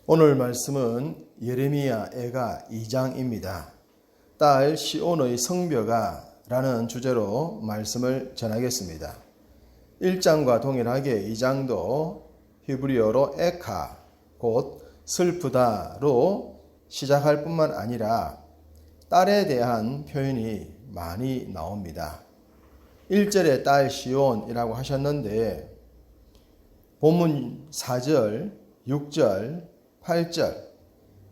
오늘 말씀은 예레미야 애가 2장입니다. 딸 시온의 성벽아 라는 주제로 말씀을 전하겠습니다. 1장과 동일하게 2장도 히브리어로 에카, 곧 슬프다로 시작할 뿐만 아니라 딸에 대한 표현이 많이 나옵니다. 1절에 딸 시온이라고 하셨는데 본문 4절, 6절, 8절,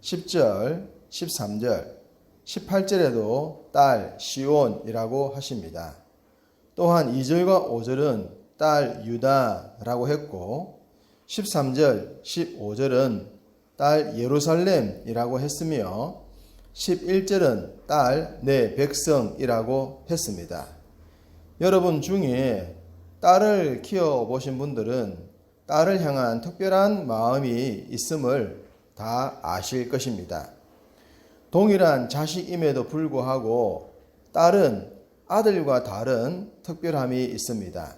10절, 13절, 18절에도 딸 시온이라고 하십니다. 또한 2절과 5절은 딸 유다라고 했고 13절, 15절은 딸 예루살렘이라고 했으며 11절은 딸 내 백성이라고 했습니다. 여러분 중에 딸을 키워보신 분들은 딸을 향한 특별한 마음이 있음을 다 아실 것입니다. 동일한 자식임에도 불구하고 딸은 아들과 다른 특별함이 있습니다.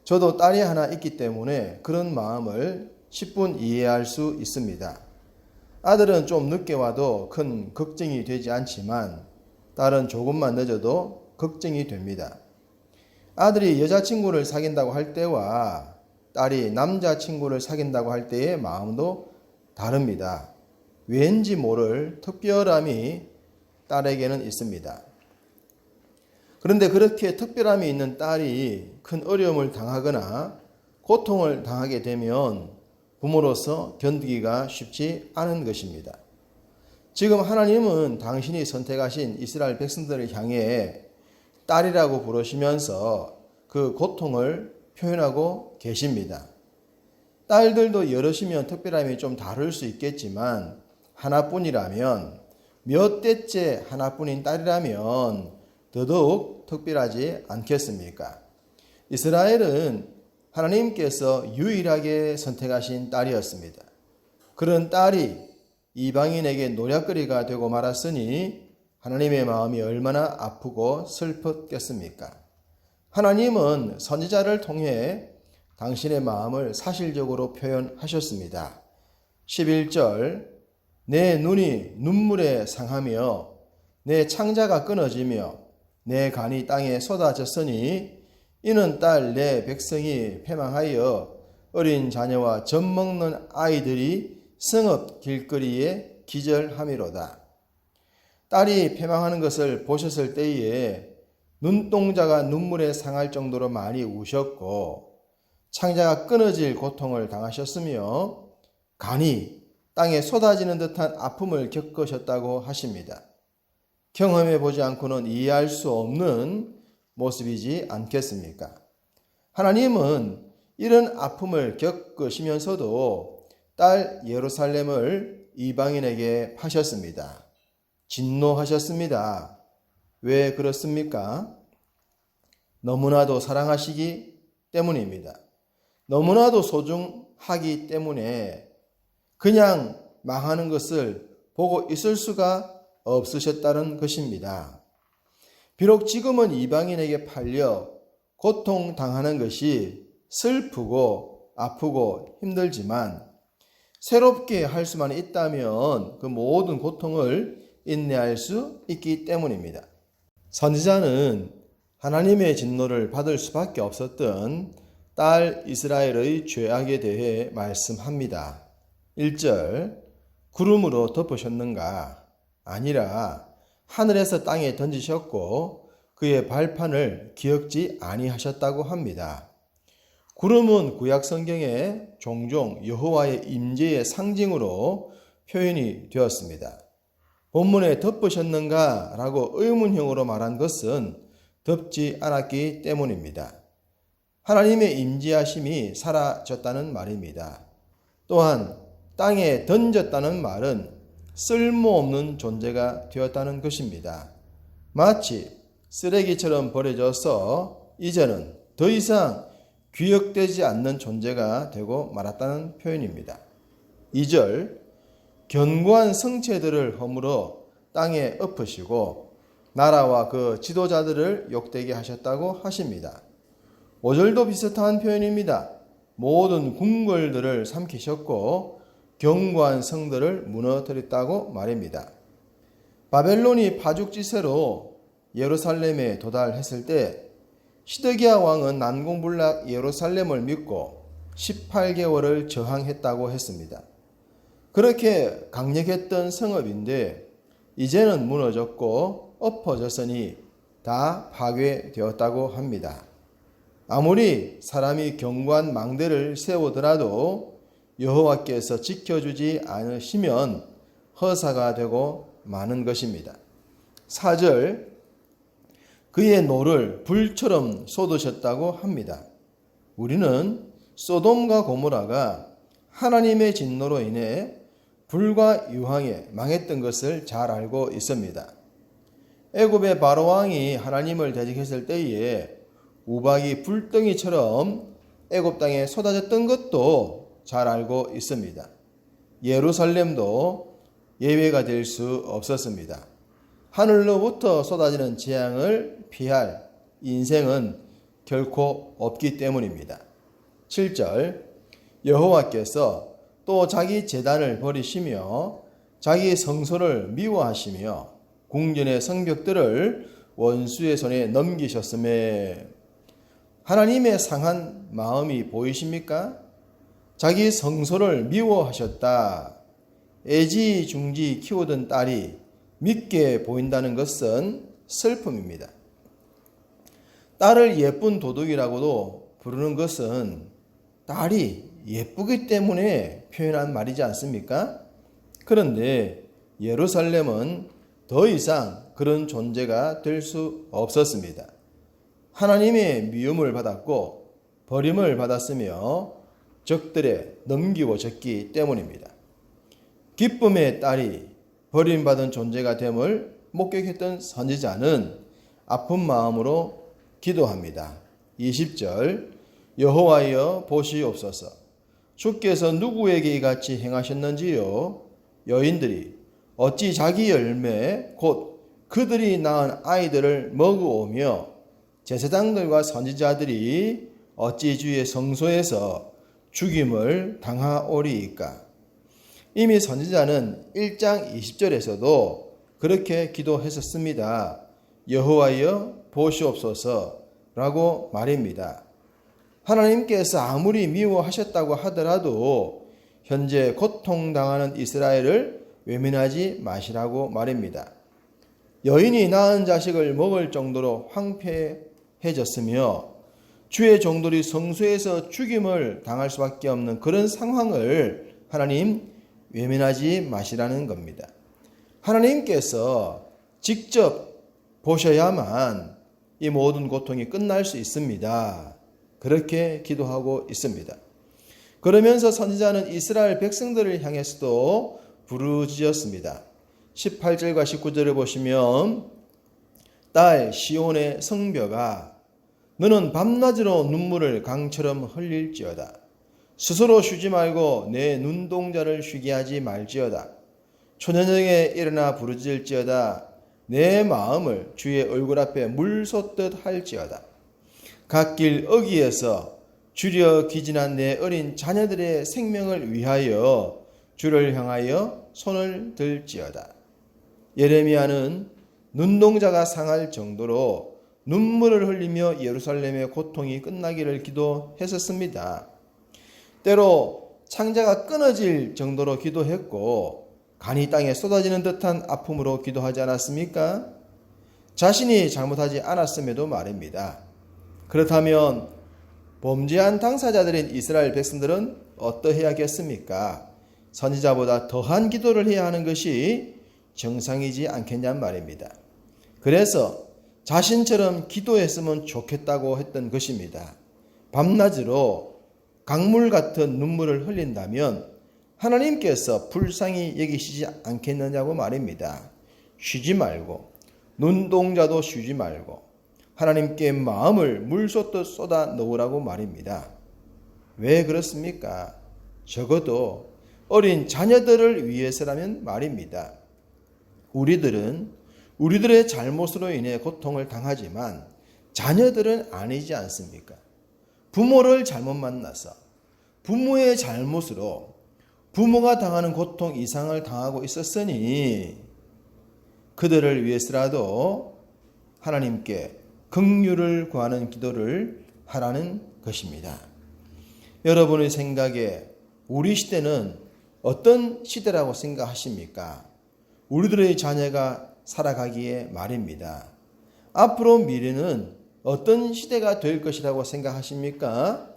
저도 딸이 하나 있기 때문에 그런 마음을 10분 이해할 수 있습니다. 아들은 좀 늦게 와도 큰 걱정이 되지 않지만 딸은 조금만 늦어도 걱정이 됩니다. 아들이 여자친구를 사귄다고 할 때와 딸이 남자친구를 사귄다고 할 때의 마음도 다릅니다. 왠지 모를 특별함이 딸에게는 있습니다. 그런데 그렇게 특별함이 있는 딸이 큰 어려움을 당하거나 고통을 당하게 되면 부모로서 견디기가 쉽지 않은 것입니다. 지금 하나님은 당신이 선택하신 이스라엘 백성들을 향해 딸이라고 부르시면서 그 고통을 표현하고 계십니다. 딸들도 여럿이면 특별함이 좀 다를 수 있겠지만 하나뿐이라면, 몇 대째 하나뿐인 딸이라면 더더욱 특별하지 않겠습니까? 이스라엘은 하나님께서 유일하게 선택하신 딸이었습니다. 그런 딸이 이방인에게 노략거리가 되고 말았으니 하나님의 마음이 얼마나 아프고 슬펐겠습니까? 하나님은 선지자를 통해 당신의 마음을 사실적으로 표현하셨습니다. 11절, 내 눈이 눈물에 상하며 내 창자가 끊어지며 내 간이 땅에 쏟아졌으니 이는 딸 내 백성이 패망하여 어린 자녀와 젖 먹는 아이들이 성읍 길거리에 기절함이로다. 딸이 패망하는 것을 보셨을 때에 눈동자가 눈물에 상할 정도로 많이 우셨고 창자가 끊어질 고통을 당하셨으며 간이 땅에 쏟아지는 듯한 아픔을 겪으셨다고 하십니다. 경험해 보지 않고는 이해할 수 없는 모습이지 않겠습니까? 하나님은 이런 아픔을 겪으시면서도 딸 예루살렘을 이방인에게 파셨습니다. 진노하셨습니다. 왜 그렇습니까? 너무나도 사랑하시기 때문입니다. 너무나도 소중하기 때문에 그냥 망하는 것을 보고 있을 수가 없으셨다는 것입니다. 비록 지금은 이방인에게 팔려 고통당하는 것이 슬프고 아프고 힘들지만 새롭게 할 수만 있다면 그 모든 고통을 인내할 수 있기 때문입니다. 선지자는 하나님의 진노를 받을 수밖에 없었던 딸 이스라엘의 죄악에 대해 말씀합니다. 1절, 구름으로 덮으셨는가? 아니라 하늘에서 땅에 던지셨고 그의 발판을 기억지 아니하셨다고 합니다. 구름은 구약 성경에 종종 여호와의 임재의 상징으로 표현이 되었습니다. 본문에 덮으셨는가 라고 의문형으로 말한 것은 덮지 않았기 때문입니다. 하나님의 임재하심이 사라졌다는 말입니다. 또한 땅에 던졌다는 말은 쓸모없는 존재가 되었다는 것입니다. 마치 쓰레기처럼 버려져서 이제는 더 이상 기억되지 않는 존재가 되고 말았다는 표현입니다. 2절, 견고한 성체들을 허물어 땅에 엎으시고 나라와 그 지도자들을 욕되게 하셨다고 하십니다. 5절도 비슷한 표현입니다. 모든 궁궐들을 삼키셨고 견고한 성들을 무너뜨렸다고 말입니다. 바벨론이 파죽지세로 예루살렘에 도달했을 때 시드기야 왕은 난공불락 예루살렘을 믿고 18개월을 저항했다고 했습니다. 그렇게 강력했던 성읍인데 이제는 무너졌고 엎어졌으니 다 파괴되었다고 합니다. 아무리 사람이 견고한 망대를 세우더라도 여호와께서 지켜주지 않으시면 허사가 되고 마는 것입니다. 4절, 그의 노를 불처럼 쏟으셨다고 합니다. 우리는 소돔과 고모라가 하나님의 진노로 인해 불과 유황에 망했던 것을 잘 알고 있습니다. 애굽의 바로 왕이 하나님을 대적했을 때에 우박이 불덩이처럼 애굽 땅에 쏟아졌던 것도 잘 알고 있습니다. 예루살렘도 예외가 될 수 없었습니다. 하늘로부터 쏟아지는 재앙을 피할 인생은 결코 없기 때문입니다. 7절, 여호와께서 또 자기 제단을 버리시며 자기 성소를 미워하시며 궁전의 성벽들을 원수의 손에 넘기셨음에, 하나님의 상한 마음이 보이십니까? 자기 성소를 미워하셨다. 애지중지 키우던 딸이 믿게 보인다는 것은 슬픔입니다. 딸을 예쁜 도둑이라고도 부르는 것은 딸이 예쁘기 때문에 표현한 말이지 않습니까? 그런데 예루살렘은 더 이상 그런 존재가 될 수 없었습니다. 하나님의 미움을 받았고 버림을 받았으며 적들에 넘기워졌기 때문입니다. 기쁨의 딸이 버림받은 존재가 됨을 목격했던 선지자는 아픈 마음으로 기도합니다. 20절, 여호와여 보시옵소서. 주께서 누구에게 이같이 행하셨는지요? 여인들이 어찌 자기 열매 곧 그들이 낳은 아이들을 먹어오며 제사장들과 선지자들이 어찌 주의 성소에서 죽임을 당하오리이까? 이미 선지자는 1장 20절에서도 그렇게 기도했었습니다. 여호와여 보시옵소서라고 말입니다. 하나님께서 아무리 미워하셨다고 하더라도 현재 고통당하는 이스라엘을 외면하지 마시라고 말입니다. 여인이 낳은 자식을 먹을 정도로 황폐해졌으며 주의 종들이 성소에서 죽임을 당할 수밖에 없는 그런 상황을 하나님 외면하지 마시라는 겁니다. 하나님께서 직접 보셔야만 이 모든 고통이 끝날 수 있습니다. 그렇게 기도하고 있습니다. 그러면서 선지자는 이스라엘 백성들을 향해서도 부르짖었습니다. 18절과 19절을 보시면 딸 시온의 성벽아, 너는 밤낮으로 눈물을 강처럼 흘릴지어다. 스스로 쉬지 말고 내 눈동자를 쉬게 하지 말지어다. 초저녁에 일어나 부르짖을지어다. 내 마음을 주의 얼굴 앞에 물 쏟듯 할지어다. 갓길 어귀에서 주려 기진한 내 어린 자녀들의 생명을 위하여 주를 향하여 손을 들지어다. 예레미야는 눈동자가 상할 정도로 눈물을 흘리며 예루살렘의 고통이 끝나기를 기도했었습니다. 때로 창자가 끊어질 정도로 기도했고 간이 땅에 쏟아지는 듯한 아픔으로 기도하지 않았습니까? 자신이 잘못하지 않았음에도 말입니다. 그렇다면 범죄한 당사자들인 이스라엘 백성들은 어떠해야겠습니까? 선지자보다 더한 기도를 해야 하는 것이 정상이지 않겠냔 말입니다. 그래서 자신처럼 기도했으면 좋겠다고 했던 것입니다. 밤낮으로 강물 같은 눈물을 흘린다면 하나님께서 불쌍히 여기시지 않겠느냐고 말입니다. 쉬지 말고 눈동자도 쉬지 말고 하나님께 마음을 물쏟듯 쏟아 넣으라고 말입니다. 왜 그렇습니까? 적어도 어린 자녀들을 위해서라면 말입니다. 우리들은 우리들의 잘못으로 인해 고통을 당하지만 자녀들은 아니지 않습니까? 부모를 잘못 만나서 부모의 잘못으로 부모가 당하는 고통 이상을 당하고 있었으니 그들을 위해서라도 하나님께 긍휼을 구하는 기도를 하라는 것입니다. 여러분의 생각에 우리 시대는 어떤 시대라고 생각하십니까? 우리들의 자녀가 살아가기에 말입니다. 앞으로 미래는 어떤 시대가 될 것이라고 생각하십니까?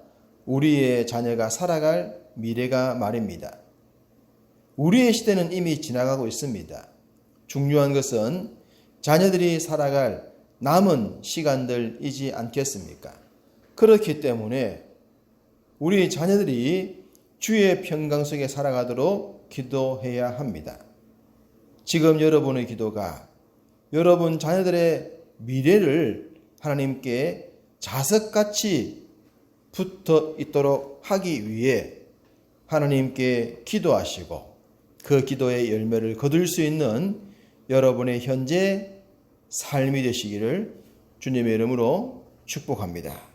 우리의 자녀가 살아갈 미래가 말입니다. 우리의 시대는 이미 지나가고 있습니다. 중요한 것은 자녀들이 살아갈 남은 시간들이지 않겠습니까? 그렇기 때문에 우리 자녀들이 주의 평강 속에 살아가도록 기도해야 합니다. 지금 여러분의 기도가 여러분 자녀들의 미래를 하나님께 자석같이 붙어 있도록 하기 위해 하나님께 기도하시고 그 기도의 열매를 거둘 수 있는 여러분의 현재 삶이 되시기를 주님의 이름으로 축복합니다.